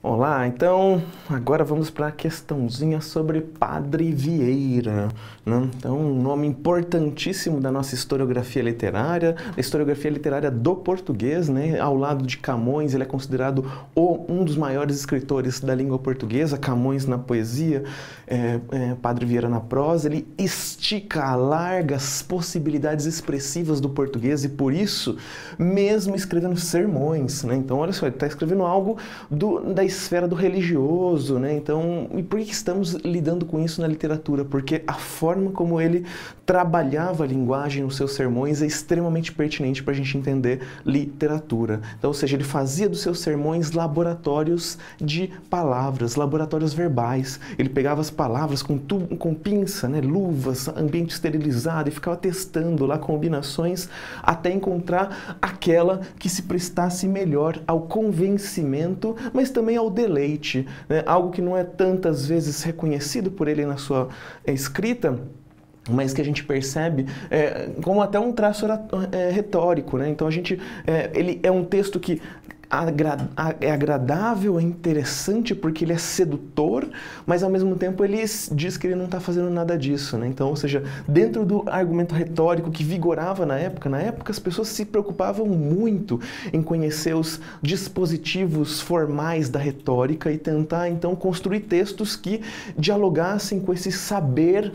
Olá, então agora vamos para a questãozinha sobre Padre Vieira, né? Então, um nome importantíssimo da nossa historiografia literária, da historiografia literária do português, né? Ao lado de Camões, ele é considerado um dos maiores escritores da língua portuguesa. Camões na poesia, Padre Vieira na prosa. Ele estica, alarga as possibilidades expressivas do português e por isso, mesmo escrevendo sermões, né? Então, olha só, ele está escrevendo algo da esfera do religioso, né? Então, e por que estamos lidando com isso na literatura? Porque a forma como ele trabalhava a linguagem nos seus sermões é extremamente pertinente para a gente entender literatura. Então, ou seja, ele fazia dos seus sermões laboratórios de palavras, laboratórios verbais. Ele pegava as palavras com pinça, né? Luvas, ambiente esterilizado e ficava testando lá combinações até encontrar aquela que se prestasse melhor ao convencimento, mas também ao deleite, né? Algo que não é tantas vezes reconhecido por ele na sua escrita, mas que a gente percebe como até um traço retórico, né? Então ele é um texto que é agradável, é interessante porque ele é sedutor, mas ao mesmo tempo ele diz que ele não está fazendo nada disso, né? Então, ou seja, dentro do argumento retórico que vigorava na época as pessoas se preocupavam muito em conhecer os dispositivos formais da retórica e tentar então construir textos que dialogassem com esse saber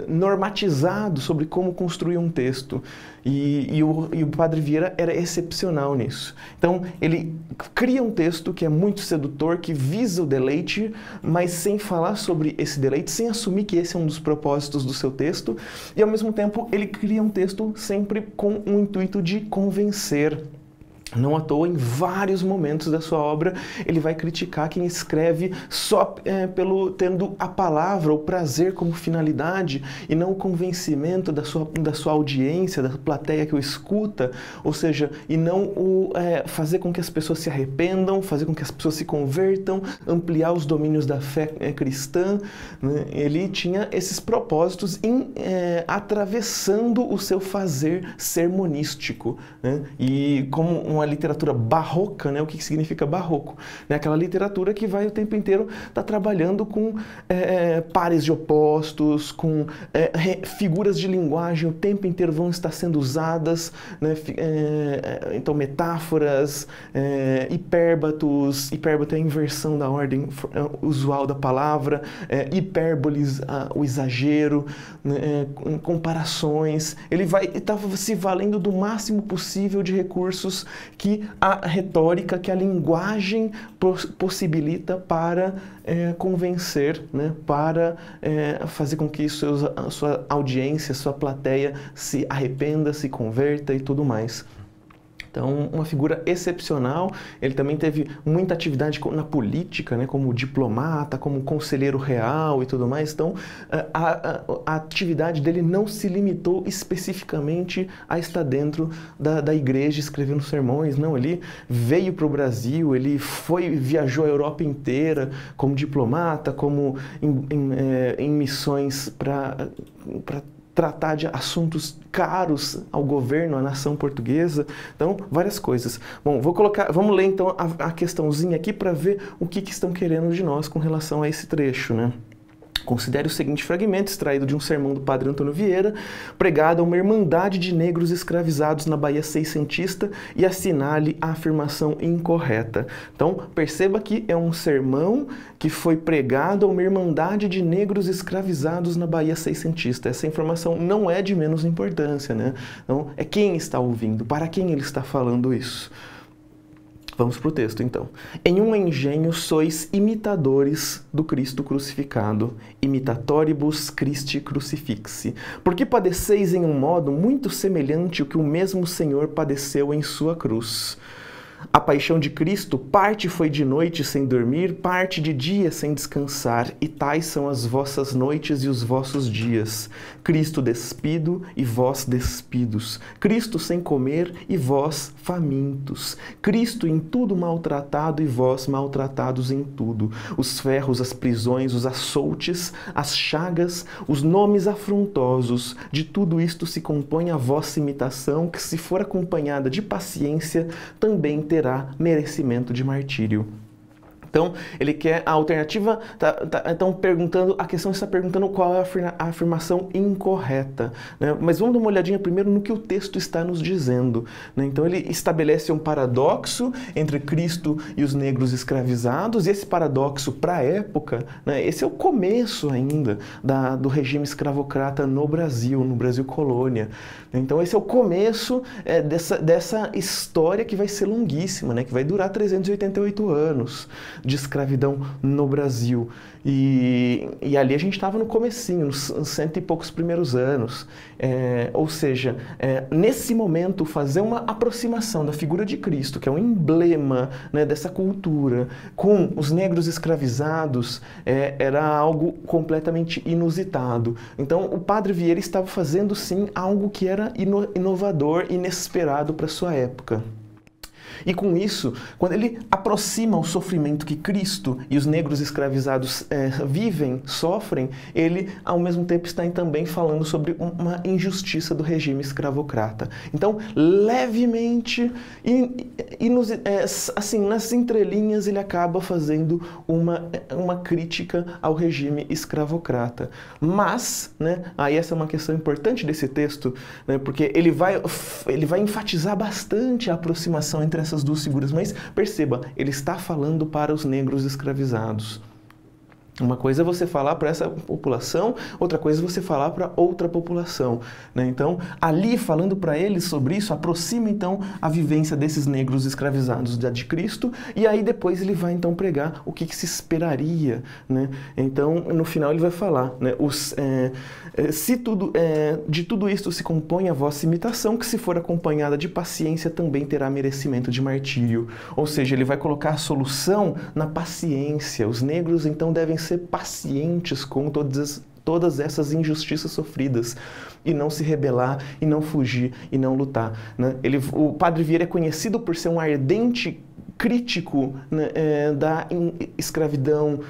normatizado sobre como construir um texto. E o Padre Vieira era excepcional nisso. Então, ele cria um texto que é muito sedutor, que visa o deleite, mas sem falar sobre esse deleite, sem assumir que esse é um dos propósitos do seu texto, e ao mesmo tempo ele cria um texto sempre com o intuito de convencer. Não à toa, em vários momentos da sua obra, ele vai criticar quem escreve só tendo a palavra, o prazer como finalidade, e não o convencimento da sua audiência, da plateia que o escuta, ou seja, e não fazer com que as pessoas se arrependam, fazer com que as pessoas se convertam, ampliar os domínios da fé cristã, né? Ele tinha esses propósitos atravessando o seu fazer sermonístico, né? E como uma literatura barroca, né? O que significa barroco? Né? Aquela literatura que vai o tempo inteiro estar trabalhando com pares de opostos, com figuras de linguagem o tempo inteiro vão estar sendo usadas, né? Então metáforas, hipérbatos, hipérbato é a inversão da ordem usual da palavra, hipérboles, o exagero, né? Comparações. Ele vai estar se valendo do máximo possível de recursos que a retórica, que a linguagem possibilita para convencer, né? Para fazer com que a sua audiência, a sua plateia se arrependa, se converta e tudo mais. Então, uma figura excepcional. Ele também teve muita atividade na política, né, como diplomata, como conselheiro real e tudo mais. Então, a atividade dele não se limitou especificamente a estar dentro da igreja escrevendo sermões. Não, ele veio para o Brasil, ele viajou a Europa inteira como diplomata, como em missões para tratar de assuntos caros ao governo, à nação portuguesa. Então, várias coisas. Bom, vamos ler então a questãozinha aqui para ver o que estão querendo de nós com relação a esse trecho, né? Considere o seguinte fragmento, extraído de um sermão do Padre Antônio Vieira, pregado a uma irmandade de negros escravizados na Bahia seiscentista, e assinale a afirmação incorreta. Então, perceba que é um sermão que foi pregado a uma irmandade de negros escravizados na Bahia seiscentista. Essa informação não é de menos importância, né? Então, é quem está ouvindo, para quem ele está falando isso. Vamos para o texto, então. Em um engenho sois imitadores do Cristo crucificado, imitatoribus Christi crucifixi, porque padeceis em um modo muito semelhante ao que o mesmo Senhor padeceu em sua cruz. A paixão de Cristo, parte foi de noite sem dormir, parte de dia sem descansar, e tais são as vossas noites e os vossos dias. Cristo despido e vós despidos. Cristo sem comer e vós famintos. Cristo em tudo maltratado e vós maltratados em tudo. Os ferros, as prisões, os açoutes, as chagas, os nomes afrontosos. De tudo isto se compõe a vossa imitação, que se for acompanhada de paciência, também terá merecimento de martírio. Então, ele quer a alternativa, então a questão está perguntando qual é a afirmação incorreta, né? Mas vamos dar uma olhadinha primeiro no que o texto está nos dizendo, né? Então, ele estabelece um paradoxo entre Cristo e os negros escravizados, e esse paradoxo, para a época, né, esse é o começo ainda do regime escravocrata no Brasil colônia. Então, esse é o começo dessa história que vai ser longuíssima, né, que vai durar 388 anos de escravidão no Brasil. E ali a gente estava no comecinho, nos 100 e poucos primeiros anos. Ou seja, nesse momento, fazer uma aproximação da figura de Cristo, que é um emblema, né, dessa cultura, com os negros escravizados, era algo completamente inusitado. Então, o Padre Vieira estava fazendo, sim, algo que era inovador, inesperado para sua época. E com isso, quando ele aproxima o sofrimento que Cristo e os negros escravizados vivem, sofrem, ele ao mesmo tempo está também falando sobre uma injustiça do regime escravocrata. Então, levemente, assim, nas entrelinhas, ele acaba fazendo uma crítica ao regime escravocrata. Mas, né, aí essa é uma questão importante desse texto, né, porque ele vai enfatizar bastante a aproximação entre essas duas figuras, mas perceba, ele está falando para os negros escravizados. Uma coisa é você falar para essa população, outra coisa é você falar para outra população, né? Então, ali falando para eles sobre isso, aproxima então a vivência desses negros escravizados de Cristo, e aí depois ele vai então pregar o que se esperaria, né? Então, no final ele vai falar, né, se de tudo isto se compõe a vossa imitação, que se for acompanhada de paciência também terá merecimento de martírio. Ou seja, ele vai colocar a solução na paciência. Os negros então devem ser pacientes com todas essas injustiças sofridas e não se rebelar, e não fugir, e não lutar, né? O Padre Vieira é conhecido por ser um ardente crítico, né, da escravidão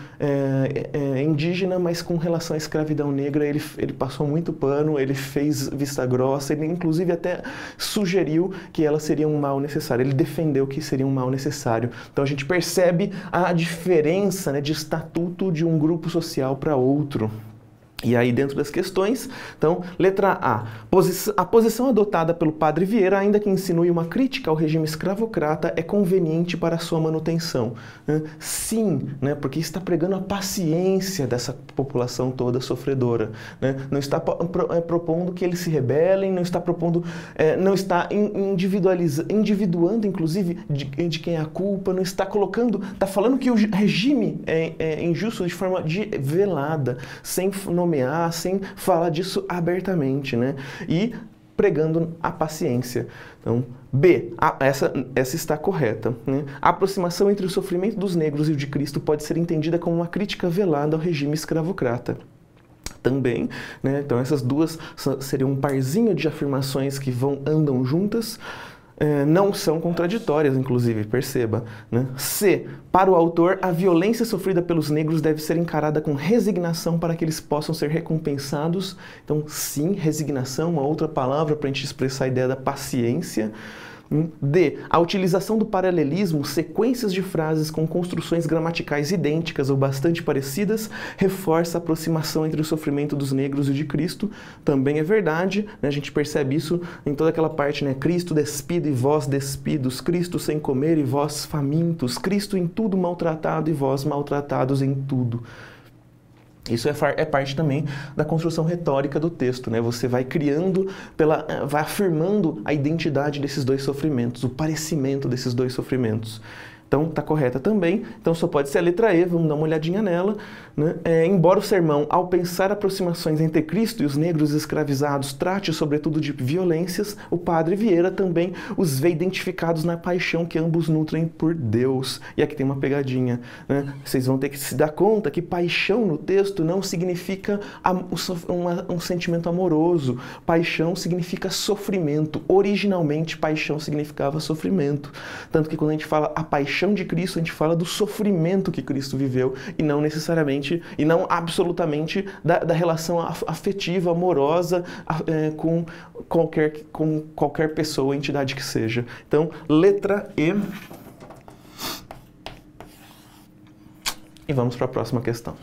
indígena, mas com relação à escravidão negra ele passou muito pano, ele fez vista grossa, ele inclusive até sugeriu que ela seria um mal necessário, ele defendeu que seria um mal necessário. Então a gente percebe a diferença, né, de estatuto de um grupo social para outro. E aí, dentro das questões, então, letra A. A posição adotada pelo Padre Vieira, ainda que insinue uma crítica ao regime escravocrata, é conveniente para a sua manutenção. Sim, né, porque está pregando a paciência dessa população toda sofredora, né? Não está propondo que eles se rebelem, não está propondo, não está individuando, inclusive, de quem é a culpa, não está colocando, está falando que o regime é injusto de forma velada, sem nomear, sem falar disso abertamente, né? E pregando a paciência. Então, B, essa está correta, né? A aproximação entre o sofrimento dos negros e o de Cristo pode ser entendida como uma crítica velada ao regime escravocrata. Também, né? Então essas duas seriam um parzinho de afirmações que andam juntas. Não são contraditórias, inclusive, perceba, né? C. Para o autor, a violência sofrida pelos negros deve ser encarada com resignação para que eles possam ser recompensados. Então, sim, resignação, uma outra palavra para a gente expressar a ideia da paciência. D. A utilização do paralelismo, sequências de frases com construções gramaticais idênticas ou bastante parecidas, reforça a aproximação entre o sofrimento dos negros e o de Cristo. Também é verdade, né? A gente percebe isso em toda aquela parte, né? Cristo despido e vós despidos, Cristo sem comer e vós famintos, Cristo em tudo maltratado e vós maltratados em tudo. Isso é parte também da construção retórica do texto, né? Você vai criando, vai afirmando a identidade desses dois sofrimentos, o parecimento desses dois sofrimentos. Então, está correta também. Então, só pode ser a letra E, vamos dar uma olhadinha nela, né? Embora o sermão, ao pensar aproximações entre Cristo e os negros escravizados, trate sobretudo de violências, o Padre Vieira também os vê identificados na paixão que ambos nutrem por Deus. E aqui tem uma pegadinha, né? Vocês vão ter que se dar conta que paixão no texto não significa um sentimento amoroso. Paixão significa sofrimento. Originalmente, paixão significava sofrimento. Tanto que quando a gente fala a paixão paixão de Cristo, a gente fala do sofrimento que Cristo viveu e não necessariamente, e não absolutamente da relação afetiva, amorosa com qualquer pessoa, entidade que seja. Então, letra E. E vamos para a próxima questão.